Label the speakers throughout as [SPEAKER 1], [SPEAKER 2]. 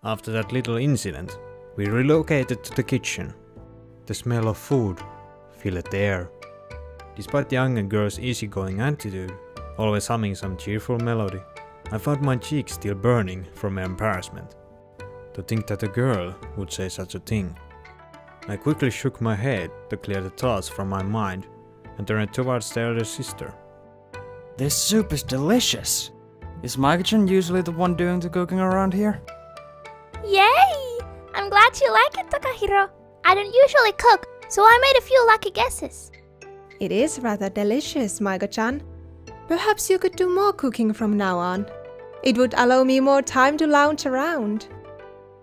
[SPEAKER 1] After that little incident, we relocated to the kitchen. The smell of food filled the air. Despite the younger girl's easygoing attitude, always humming some cheerful melody, I found my cheeks still burning from my embarrassment. To think that a girl would say such a thing. I quickly shook my head to clear the thoughts from my mind and turned towards the elder sister.
[SPEAKER 2] This soup is delicious. Is Maeko-chan usually the one doing the cooking around here?
[SPEAKER 3] Yay! I'm glad you like it, Takahiro. I don't usually cook, so I made a few lucky guesses.
[SPEAKER 4] It is rather delicious, Maeko-chan. Perhaps you could do more cooking from now on. It would allow me more time to lounge around.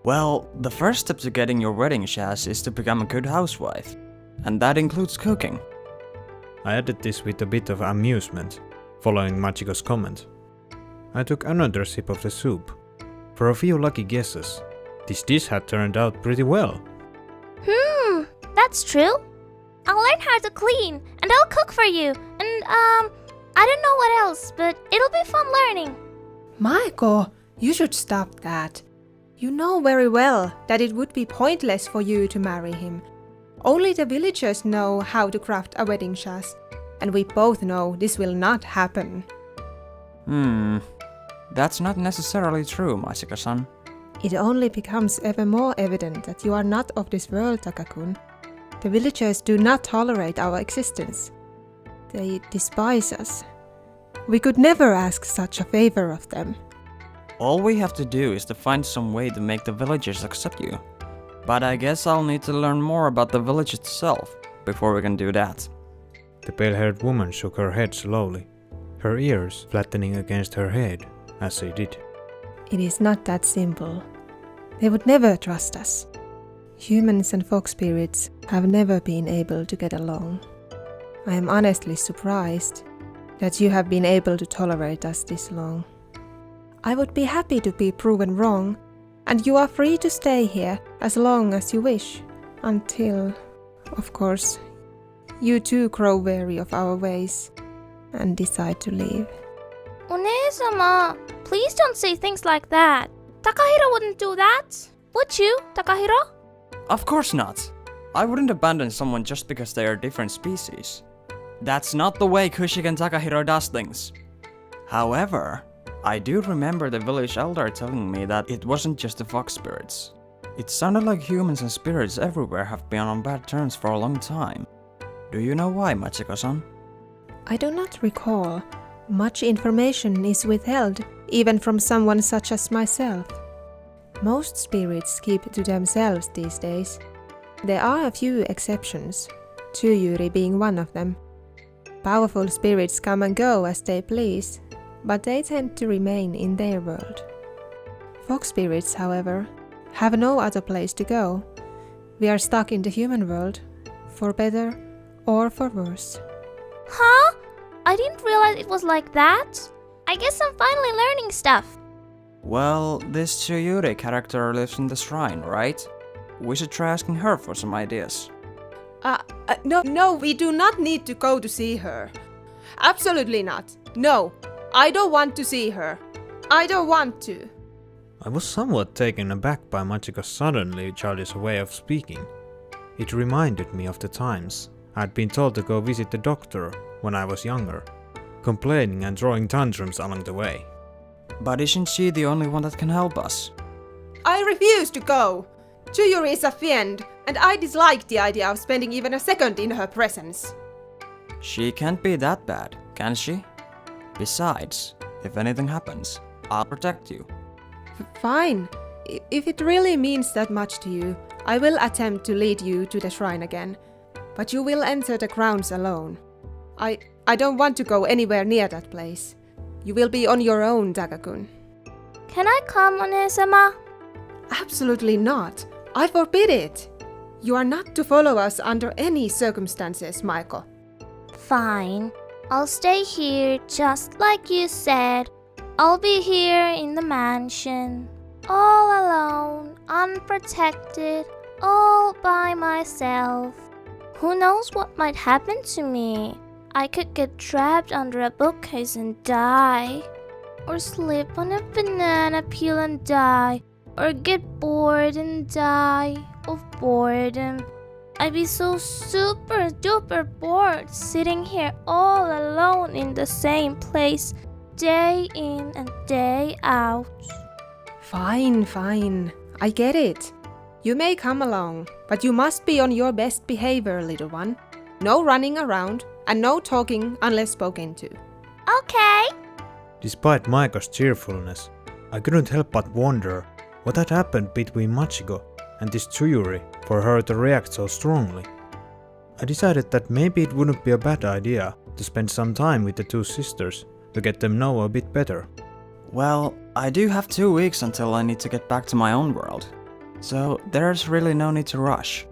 [SPEAKER 2] Well, the first step to getting your wedding sash is to become a good housewife. And that includes cooking.
[SPEAKER 1] I added this with a bit of amusement, following Machiko's comment. I took another sip of the soup. For a few lucky guesses, this dish had turned out pretty well.
[SPEAKER 3] That's true. I'll learn how to clean, and I'll cook for you, and I don't know what else, but it'll be fun learning.
[SPEAKER 4] Maeko, you should stop that. You know very well that it would be pointless for you to marry him. Only the villagers know how to craft a wedding sash, and we both know this will not happen.
[SPEAKER 2] That's not necessarily true, Machiko-san.
[SPEAKER 4] It only becomes ever more evident that you are not of this world, Takakun. The villagers do not tolerate our existence. They despise us. We could never ask such a favor of them.
[SPEAKER 2] All we have to do is to find some way to make the villagers accept you. But I guess I'll need to learn more about the village itself before we can do that.
[SPEAKER 1] The pale-haired woman shook her head slowly, her ears flattening against her head as they did.
[SPEAKER 4] It is not that simple. They would never trust us. Humans and fox spirits have never been able to get along. I am honestly surprised that you have been able to tolerate us this long. I would be happy to be proven wrong, and you are free to stay here as long as you wish, until, of course, you too grow weary of our ways and decide to leave.
[SPEAKER 3] One-sama, please don't say things like that. Takahiro wouldn't do that. Would you, Takahiro?
[SPEAKER 2] Of course not. I wouldn't abandon someone just because they are different species. That's not the way Kushiken Takahiro does things. However, I do remember the village elder telling me that it wasn't just the fox spirits. It sounded like humans and spirits everywhere have been on bad terms for a long time. Do you know why, Machiko-san?
[SPEAKER 4] I do not recall. Much information is withheld, even from someone such as myself. Most spirits keep to themselves these days. There are a few exceptions, Tsuyuri being one of them. Powerful spirits come and go as they please, but they tend to remain in their world. Fox spirits, however, have no other place to go. We are stuck in the human world, for better or for worse.
[SPEAKER 3] Huh? I didn't realize it was like that. I guess I'm finally learning stuff.
[SPEAKER 2] Well, this Tsuyuri character lives in the shrine, right? We should try asking her for some ideas.
[SPEAKER 4] No, we do not need to go to see her. Absolutely not. No, I don't want to see her. I don't want to.
[SPEAKER 1] I was somewhat taken aback by Machiko's suddenly childish way of speaking. It reminded me of the times I had been told to go visit the doctor when I was younger, complaining and throwing tantrums along the way.
[SPEAKER 2] But isn't she the only one that can help us?
[SPEAKER 4] I refuse to go. Tsuyuri is a fiend, and I dislike the idea of spending even a second in her presence.
[SPEAKER 2] She can't be that bad, can she? Besides, if anything happens, I'll protect you.
[SPEAKER 4] Fine. If it really means that much to you, I will attempt to lead you to the shrine again. But you will enter the grounds alone. I don't want to go anywhere near that place. You will be on your own, Takakun.
[SPEAKER 3] Can I come, One-sama?
[SPEAKER 4] Absolutely not. I forbid it. You are not to follow us under any circumstances, Maeko.
[SPEAKER 3] Fine. I'll stay here just like you said. I'll be here in the mansion. All alone, unprotected, all by myself. Who knows what might happen to me? I could get trapped under a bookcase and die. Or slip on a banana peel and die. or get bored and die of boredom. I'd be so super duper bored sitting here all alone in the same place, day in and day out.
[SPEAKER 4] Fine. I get it. You may come along, but you must be on your best behavior, little one. No running around, and no talking unless spoken to.
[SPEAKER 3] Okay.
[SPEAKER 1] Despite Maiko's cheerfulness, I couldn't help but wonder what had happened between Machiko and this Tsuyuri for her to react so strongly. I decided that maybe it wouldn't be a bad idea to spend some time with the two sisters to get them know a bit better.
[SPEAKER 2] Well, I do have 2 weeks until I need to get back to my own world, so there's really no need to rush.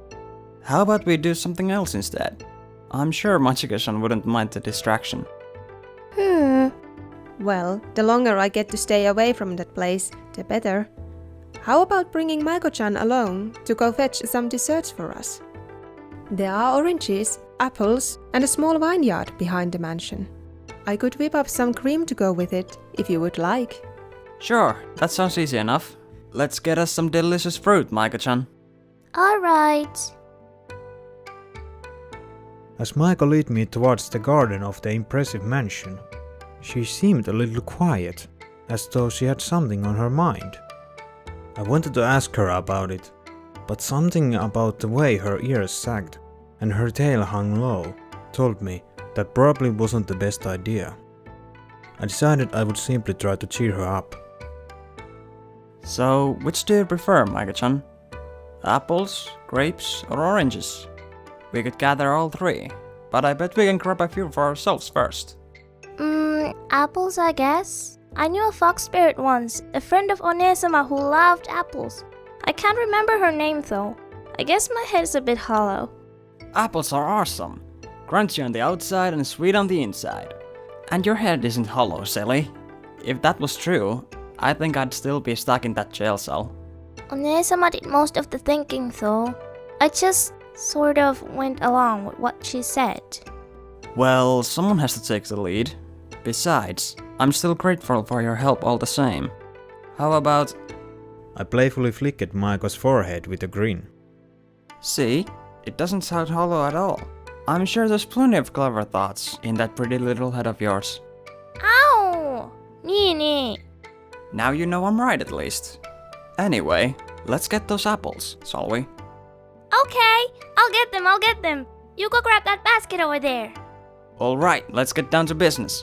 [SPEAKER 2] How about we do something else instead? I'm sure Machiko-san wouldn't mind the distraction.
[SPEAKER 4] Well, the longer I get to stay away from that place, the better. How about bringing Maeko-chan along to go fetch some desserts for us? There are oranges, apples, and a small vineyard behind the mansion. I could whip up some cream to go with it, if you would like.
[SPEAKER 2] Sure, that sounds easy enough. Let's get us some delicious fruit, Maeko-chan.
[SPEAKER 3] Alright.
[SPEAKER 1] As Maeko led me towards the garden of the impressive mansion, she seemed a little quiet, as though she had something on her mind. I wanted to ask her about it, but something about the way her ears sagged and her tail hung low told me that probably wasn't the best idea. I decided I would simply try to cheer her up.
[SPEAKER 2] So, which do you prefer, Maeko-chan? Apples, grapes, or oranges? We could gather all 3, but I bet we can grab a few for ourselves first.
[SPEAKER 3] Apples, I guess. I knew a fox spirit once, a friend of Onesama who loved apples. I can't remember her name though. I guess my head's a bit hollow.
[SPEAKER 2] Apples are awesome. Crunchy on the outside and sweet on the inside. And your head isn't hollow, silly. If that was true, I think I'd still be stuck in that jail cell.
[SPEAKER 3] Onesama did most of the thinking though. I just sort of went along with what she said.
[SPEAKER 2] Well, someone has to take the lead. Besides, I'm still grateful for your help all the same. How about...
[SPEAKER 1] I playfully flicked Maiko's forehead with a grin.
[SPEAKER 2] See? It doesn't sound hollow at all. I'm sure there's plenty of clever thoughts in that pretty little head of yours.
[SPEAKER 3] Ow! Nee.
[SPEAKER 2] Now you know I'm right at least. Anyway, let's get those apples, shall we?
[SPEAKER 3] Okay, I'll get them. You go grab that basket over there.
[SPEAKER 2] Alright, let's get down to business.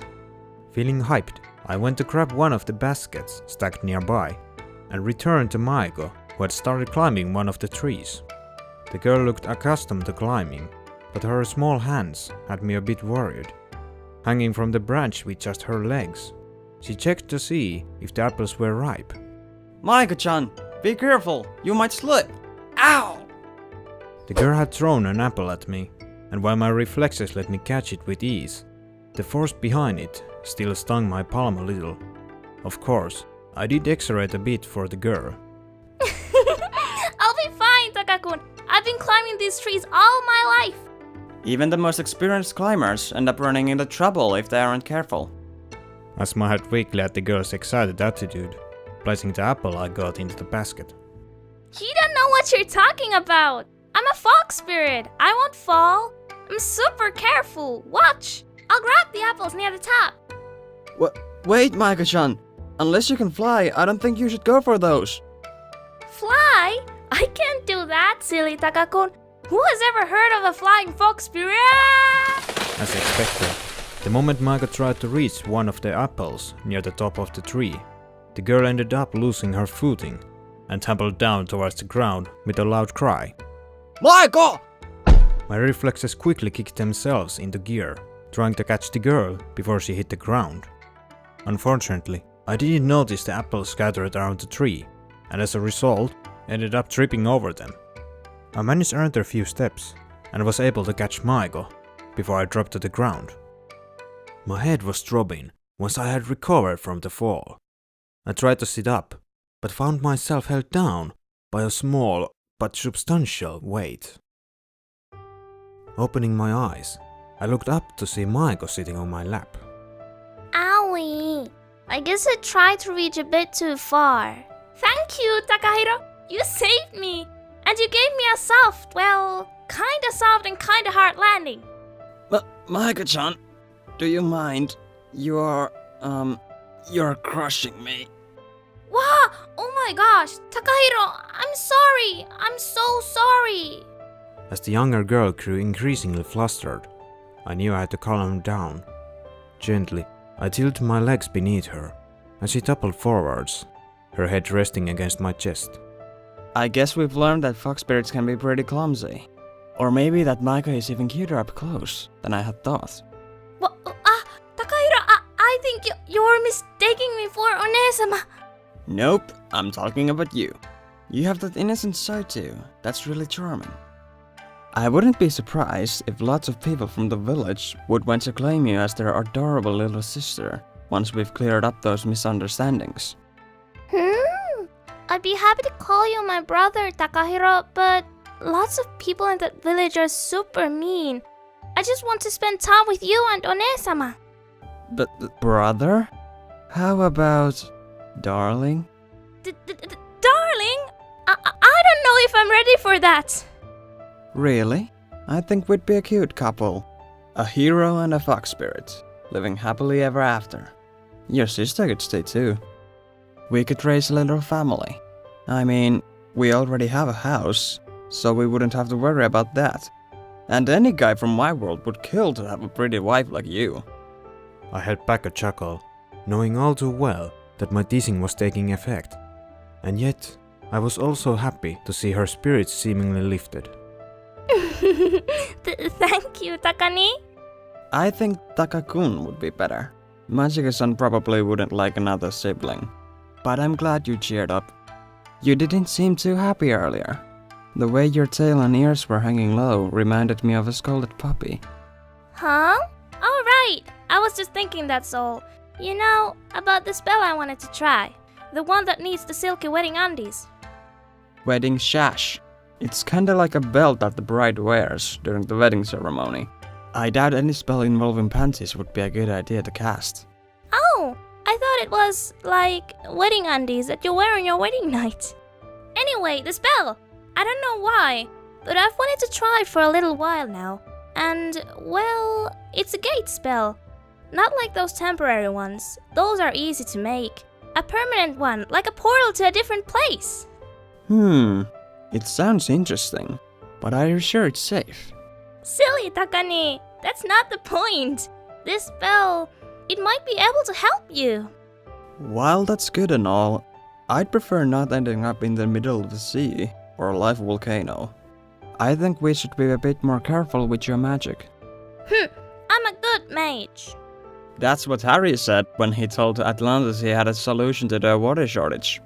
[SPEAKER 1] Feeling hyped, I went to grab one of the baskets stacked nearby and returned to Maeko, who had started climbing one of the trees. The girl looked accustomed to climbing, but her small hands had me a bit worried. Hanging from the branch with just her legs, she checked to see if the apples were ripe.
[SPEAKER 2] Maeko-chan, be careful, you might slip. Ow!
[SPEAKER 1] The girl had thrown an apple at me, and while my reflexes let me catch it with ease, the force behind it still stung my palm a little. Of course, I did exaggerate a bit for the girl.
[SPEAKER 3] I'll be fine, Takakun. I've been climbing these trees all my life.
[SPEAKER 2] Even the most experienced climbers end up running into trouble if they aren't careful.
[SPEAKER 1] I smiled weakly at the girl's excited attitude, placing the apple I got into the basket.
[SPEAKER 3] You don't know what you're talking about. I'm a fox spirit. I won't fall. I'm super careful. Watch. I'll grab the apples near the top.
[SPEAKER 2] Wait, Maeko-chan. Unless you can fly, I don't think you should go for those.
[SPEAKER 3] Fly? I can't do that, silly Takakun. Who has ever heard of a flying fox spirit?
[SPEAKER 1] As expected, the moment Maeko tried to reach one of the apples near the top of the tree, the girl ended up losing her footing and tumbled down towards the ground with a loud cry.
[SPEAKER 2] Maeko!
[SPEAKER 1] My reflexes quickly kicked themselves into gear, trying to catch the girl before she hit the ground. Unfortunately, I didn't notice the apples scattered around the tree, and as a result, ended up tripping over them. I managed to enter a few steps, and was able to catch Maeko before I dropped to the ground. My head was throbbing once I had recovered from the fall. I tried to sit up, but found myself held down by a small but substantial weight. Opening my eyes, I looked up to see Maeko sitting on my lap.
[SPEAKER 3] Owie. I guess I tried to reach a bit too far. Thank you, Takahiro. You saved me. And you gave me a soft, well, kinda soft and kinda hard landing.
[SPEAKER 2] Maeko-chan, do you mind? You're crushing me.
[SPEAKER 3] Wow! Oh my gosh! Takahiro, I'm sorry! I'm so sorry!
[SPEAKER 1] As the younger girl grew increasingly flustered, I knew I had to calm her down. Gently, I tilted my legs beneath her, and she toppled forwards, her head resting against my chest.
[SPEAKER 2] I guess we've learned that fox spirits can be pretty clumsy. Or maybe that Maeko is even cuter up close than I had thought.
[SPEAKER 3] What? Takahiro, I think you're mistaking me for One-sama.
[SPEAKER 2] Nope, I'm talking about you. You have that innocent side too. That's really charming. I wouldn't be surprised if lots of people from the village would want to claim you as their adorable little sister once we've cleared up those misunderstandings.
[SPEAKER 3] I'd be happy to call you my brother, Takahiro, but lots of people in that village are super mean. I just want to spend time with you and One-sama.
[SPEAKER 2] But brother? How about darling?
[SPEAKER 3] Darling? I don't know if I'm ready for that.
[SPEAKER 2] Really? I think we'd be a cute couple. A hero and a fox spirit, living happily ever after. Your sister could stay too. We could raise a little family. I mean, we already have a house, so we wouldn't have to worry about that. And any guy from my world would kill to have a pretty wife like you.
[SPEAKER 1] I held back a chuckle, knowing all too well that my teasing was taking effect. And yet, I was also happy to see her spirits seemingly lifted.
[SPEAKER 3] Thank you, Takani.
[SPEAKER 2] I think Taka-kun would be better. Machiko-san probably wouldn't like another sibling. But I'm glad you cheered up. You didn't seem too happy earlier. The way your tail and ears were hanging low reminded me of a scolded puppy.
[SPEAKER 3] Huh? All right. I was just thinking that's all. You know, about the spell I wanted to try. The one that needs the silky wedding undies.
[SPEAKER 2] Wedding sash. It's kinda like a belt that the bride wears during the wedding ceremony. I doubt any spell involving panties would be a good idea to cast.
[SPEAKER 3] Oh, I thought it was like wedding undies that you wear on your wedding night. Anyway, the spell. I don't know why, but I've wanted to try it for a little while now. And, well, it's a gate spell. Not like those temporary ones. Those are easy to make. A permanent one, like a portal to a different place.
[SPEAKER 2] It sounds interesting, but are you sure it's safe?
[SPEAKER 3] Silly, Takani. That's not the point. This spell, it might be able to help you.
[SPEAKER 2] While that's good and all, I'd prefer not ending up in the middle of the sea or a live volcano. I think we should be a bit more careful with your magic.
[SPEAKER 3] I'm a good mage.
[SPEAKER 2] That's what Harry said when he told Atlantis he had a solution to their water shortage.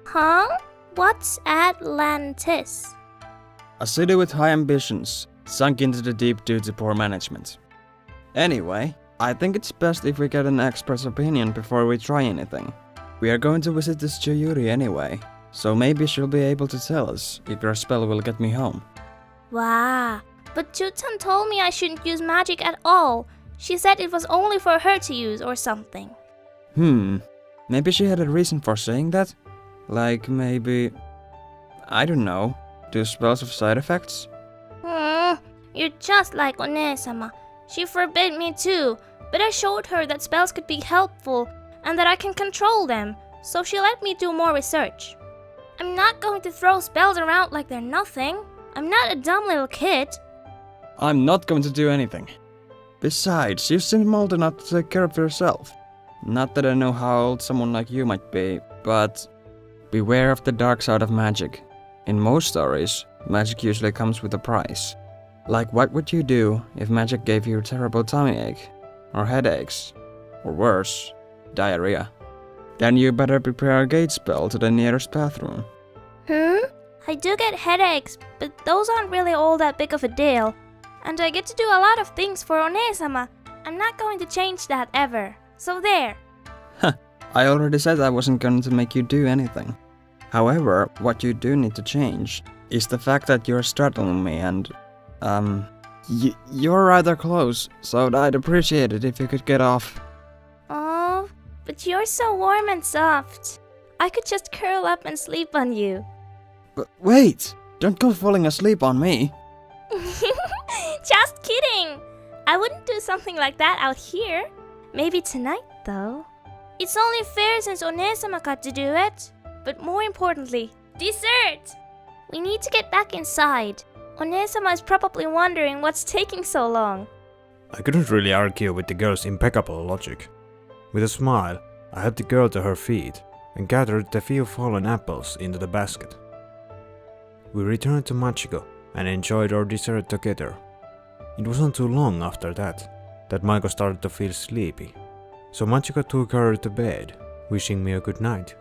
[SPEAKER 3] Huh? What's Atlantis?
[SPEAKER 2] A city with high ambitions, sunk into the deep due to poor management. Anyway, I think it's best if we get an expert's opinion before we try anything. We are going to visit this Tsuyuri anyway, so maybe she'll be able to tell us if your spell will get me home.
[SPEAKER 3] Wow, but Chutan told me I shouldn't use magic at all. She said it was only for her to use or something.
[SPEAKER 2] Maybe she had a reason for saying that? Like maybe... I don't know. Do spells have side effects?
[SPEAKER 3] You're just like One-sama. She forbade me too, but I showed her that spells could be helpful and that I can control them, so she let me do more research. I'm not going to throw spells around like they're nothing. I'm not a dumb little kid.
[SPEAKER 2] I'm not going to do anything. Besides, you seem old enough to take care of yourself. Not that I know how old someone like you might be, but... beware of the dark side of magic. In most stories, magic usually comes with a price. Like what would you do if magic gave you a terrible tummy ache? Or headaches? Or worse, diarrhea? Then you better prepare a gate spell to the nearest bathroom.
[SPEAKER 3] I do get headaches, but those aren't really all that big of a deal. And I get to do a lot of things for One-sama. I'm not going to change that ever. So there.
[SPEAKER 2] I already said I wasn't going to make you do anything. However, what you do need to change is the fact that you're startling me and... you're rather close, so I'd appreciate it if you could get off.
[SPEAKER 3] Oh, but you're so warm and soft. I could just curl up and sleep on you.
[SPEAKER 2] But wait! Don't go falling asleep on me!
[SPEAKER 3] Just kidding! I wouldn't do something like that out here. Maybe tonight, though. It's only fair since One-sama got to do it. But more importantly, dessert! We need to get back inside. One-sama is probably wondering what's taking so long.
[SPEAKER 1] I couldn't really argue with the girl's impeccable logic. With a smile, I helped the girl to her feet and gathered the few fallen apples into the basket. We returned to Machiko and enjoyed our dessert together. It wasn't too long after that Maeko started to feel sleepy, so Machiko took her to bed, wishing me a good night.